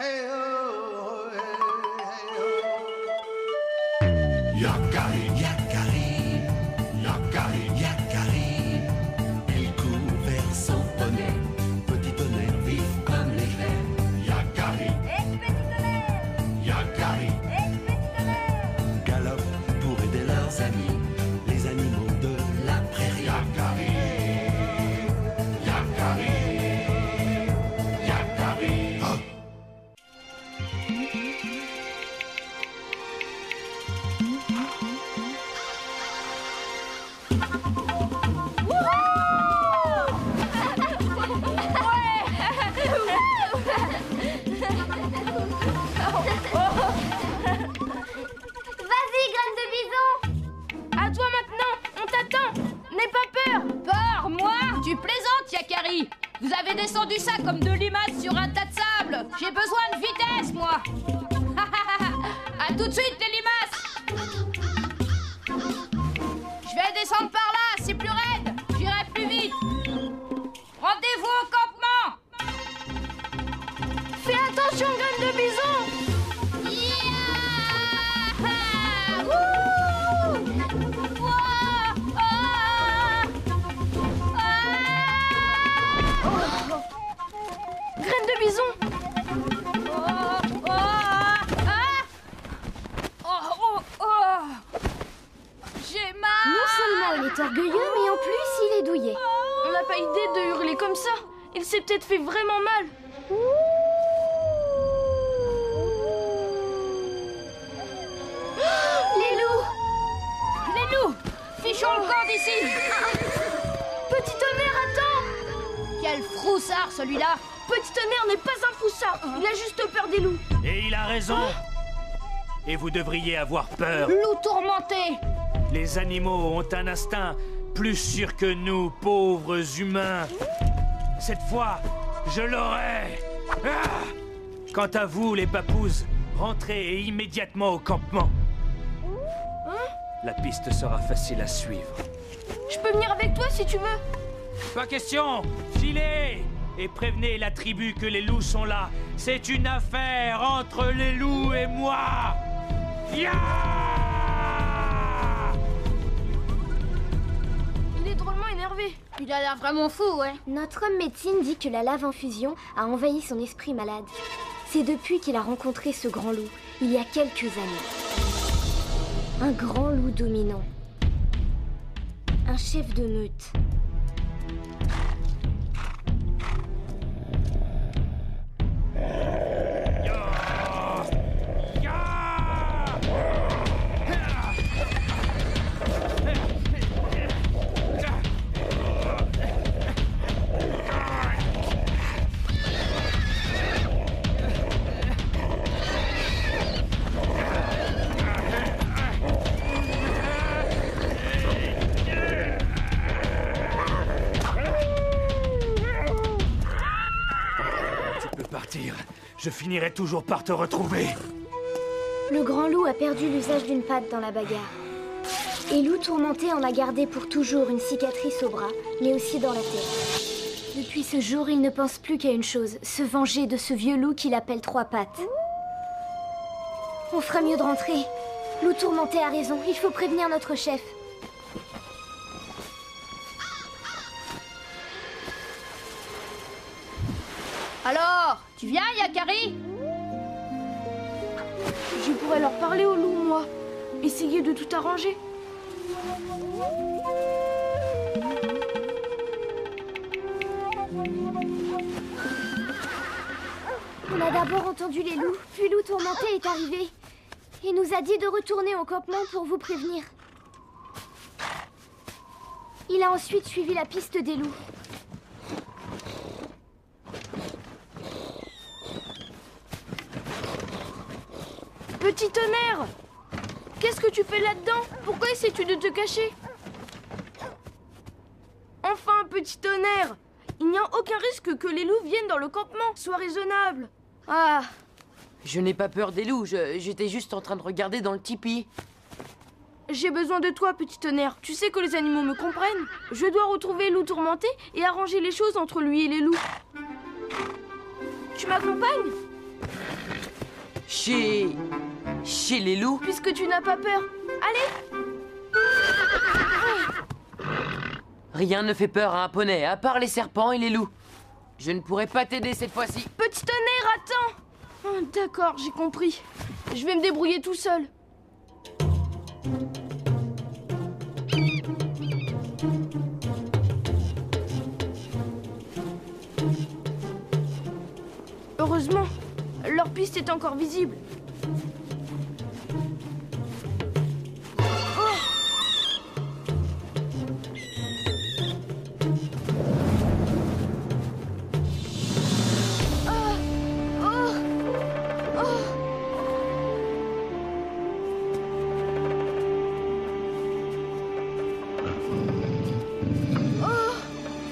Yakari, Yakari, Yakari, Yakari. Il court vers son poney, petit tonnerre vif comme l'éclair. Yakari, Petit tonnerre, Yakari, petit tonnerre. galope pour aider leurs amis, les animaux de la prairie. Yakari, Yakari, Yakari. Oh. Vas-y, graine de bison. À toi maintenant, on t'attend. N'aie pas peur. Peur, moi? Tu plaisantes, Yakari. Vous avez descendu ça comme de limaces sur un tas de sable. J'ai besoin de vitesse, moi. À tout de suite, les limaces. Je vais descendre par là, c'est plus raide. J'irai plus vite. Rendez-vous au campement. Fais attention, graine de bison. Graine de bison. J'ai mal. Non seulement il est orgueilleux, mais en plus il est douillet. On n'a pas idée de hurler comme ça. Il s'est peut-être fait vraiment mal. Les loups! Les loups, fichons le camp d'ici. Petit tonnerre, attends. Quel froussard, celui-là. Petit tonnerre n'est pas un foussard. Il a juste peur des loups. Et il a raison. Et vous devriez avoir peur. Loup tourmenté. Les animaux ont un instinct plus sûr que nous, pauvres humains. Cette fois, je l'aurai. Ah! Quant à vous, les papouses, rentrez immédiatement au campement. La piste sera facile à suivre. Je peux venir avec toi si tu veux. Pas question. Filez et prévenez la tribu que les loups sont là. C'est une affaire entre les loups et moi. Ya! Il est drôlement énervé. Il a l'air vraiment fou, ouais. Notre homme médecine dit que la lave en fusion a envahi son esprit malade. C'est depuis qu'il a rencontré ce grand loup, il y a quelques années. Un grand loup dominant. Un chef de meute. Je finirai toujours par te retrouver. Le grand loup a perdu l'usage d'une patte dans la bagarre. Et Loup tourmenté en a gardé pour toujours une cicatrice au bras, mais aussi dans la tête. Depuis ce jour, il ne pense plus qu'à une chose, se venger de ce vieux loup qu'il appelle Trois Pattes. On fera mieux de rentrer. Loup tourmenté a raison, il faut prévenir notre chef. Alors, tu viens, Yakari? Je pourrais leur parler aux loups, moi. Essayer de tout arranger. On a d'abord entendu les loups, puis Loup tourmenté est arrivé. Il nous a dit de retourner au campement pour vous prévenir. Il a ensuite suivi la piste des loups. Petit tonnerre! Qu'est-ce que tu fais là-dedans? Pourquoi essaies-tu de te cacher? Enfin, petit tonnerre! Il n'y a aucun risque que les loups viennent dans le campement. Sois raisonnable. Ah, Je n'ai pas peur des loups, j'étais juste en train de regarder dans le tipi. J'ai besoin de toi, petit tonnerre. Tu sais que les animaux me comprennent. Je dois retrouver Loup tourmenté et arranger les choses entre lui et les loups. Tu m'accompagnes? Chez les loups? Puisque tu n'as pas peur. Allez! Rien ne fait peur à un poney, à part les serpents et les loups. Je ne pourrai pas t'aider cette fois-ci. Petit tonnerre, attends! Oh, d'accord, j'ai compris. Je vais me débrouiller tout seul. Heureusement, leur piste est encore visible.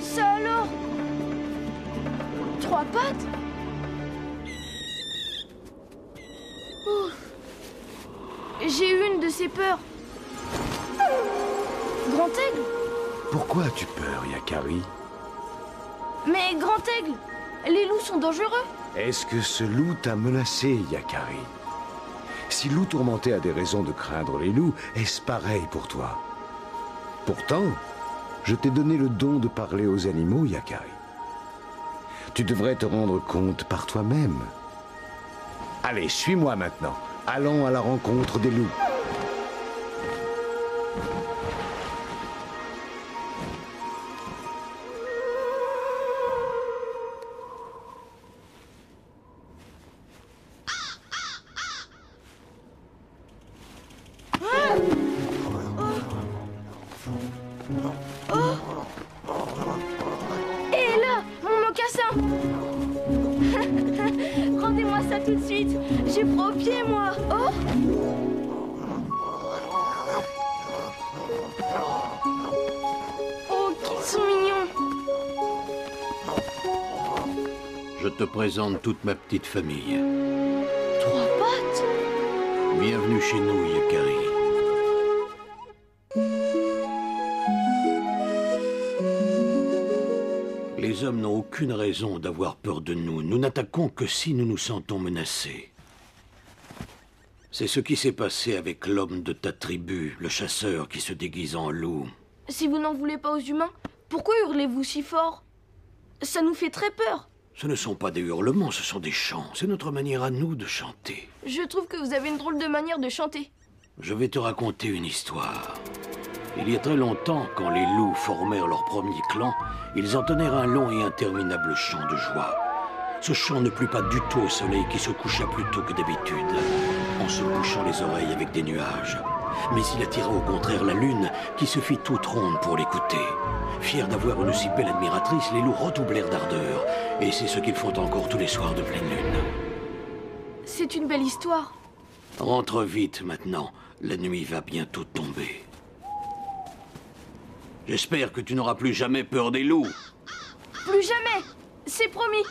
Ça alors? 3 pattes? Ouf. J'ai eu une de ces peurs. Grand aigle? Pourquoi as-tu peur, Yakari? Mais grand aigle, les loups sont dangereux. Est-ce que ce loup t'a menacé, Yakari? Si loup tourmenté a des raisons de craindre les loups, est-ce pareil pour toi? Pourtant, je t'ai donné le don de parler aux animaux, Yakari. Tu devrais te rendre compte par toi-même. Allez, suis-moi maintenant. Allons à la rencontre des loups. Et là, mon mocassin. Rendez-moi ça tout de suite. J'ai froid aux pieds, moi. Oh! Oh, qu'ils sont mignons. Je te présente toute ma petite famille. 3 pattes? Bienvenue chez nous, Yakari. Les hommes n'ont aucune raison d'avoir peur de nous. Nous n'attaquons que si nous nous sentons menacés. C'est ce qui s'est passé avec l'homme de ta tribu, le chasseur qui se déguise en loup. Si vous n'en voulez pas aux humains, pourquoi hurlez-vous si fort? Ça nous fait très peur. Ce ne sont pas des hurlements, ce sont des chants. C'est notre manière à nous de chanter. Je trouve que vous avez une drôle de manière de chanter. Je vais te raconter une histoire. Il y a très longtemps, quand les loups formèrent leur premier clan, ils entonnèrent un long et interminable chant de joie. Ce chant ne plut pas du tout au soleil qui se coucha plus tôt que d'habitude, en se bouchant les oreilles avec des nuages. Mais il attira au contraire la lune, qui se fit toute ronde pour l'écouter. Fiers d'avoir une si belle admiratrice, les loups redoublèrent d'ardeur, et c'est ce qu'ils font encore tous les soirs de pleine lune. C'est une belle histoire. Rentre vite maintenant, la nuit va bientôt tomber. J'espère que tu n'auras plus jamais peur des loups. Plus jamais. C'est promis.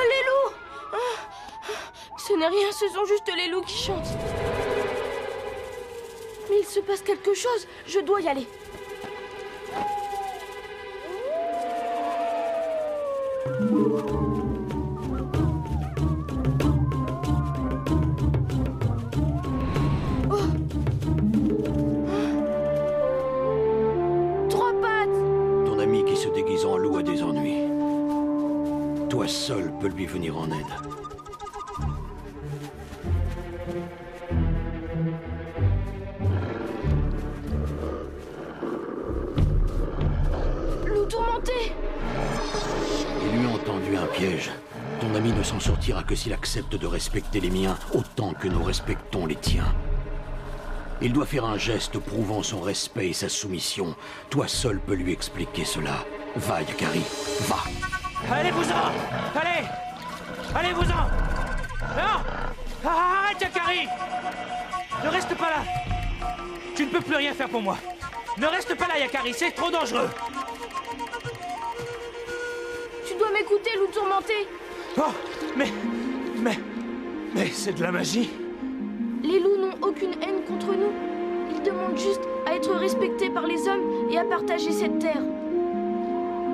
Les loups. Ce n'est rien, ce sont juste les loups qui chantent. Mais il se passe quelque chose, je dois y aller. Oh. 3 pattes. Ton ami qui se déguise en loup a des ennuis. Toi seul peux lui venir en aide. Loup tourmenté. Ils lui ont tendu un piège. Ton ami ne s'en sortira que s'il accepte de respecter les miens autant que nous respectons les tiens. Il doit faire un geste prouvant son respect et sa soumission. Toi seul peux lui expliquer cela. Va, Yakari, va. Allez-vous-en! Allez! Allez-vous-en! Non! Arrête, Yakari! Ne reste pas là! Tu ne peux plus rien faire pour moi. Ne reste pas là, Yakari, c'est trop dangereux. Tu dois m'écouter, loup tourmenté. Oh, mais c'est de la magie. Les loups n'ont aucune haine contre nous. Ils demande juste à être respecté par les hommes et à partager cette terre.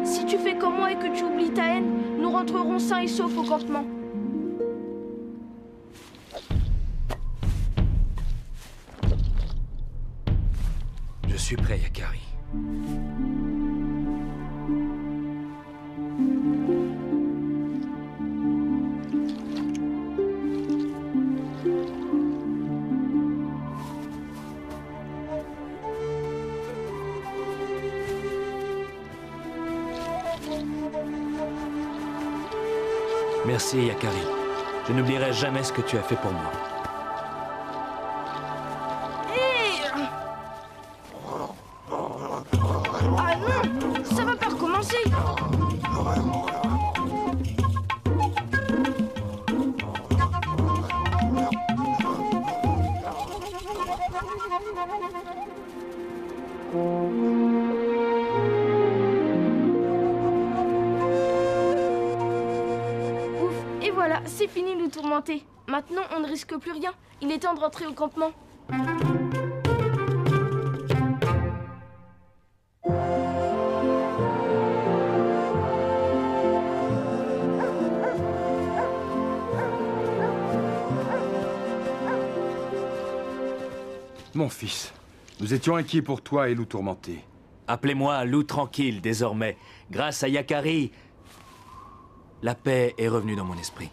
Si tu fais comme moi et que tu oublies ta haine, nous rentrerons sains et saufs au campement. Je suis prêt, Yakari. Merci, Yakari. Je n'oublierai jamais ce que tu as fait pour moi. Ah non, ça va pas recommencer. Ouf, et voilà, c'est fini le tourmenté. Maintenant, on ne risque plus rien. Il est temps de rentrer au campement. Mon fils, nous étions inquiets pour toi et Loup tourmenté. Appelez-moi Loup tranquille désormais. Grâce à Yakari, la paix est revenue dans mon esprit.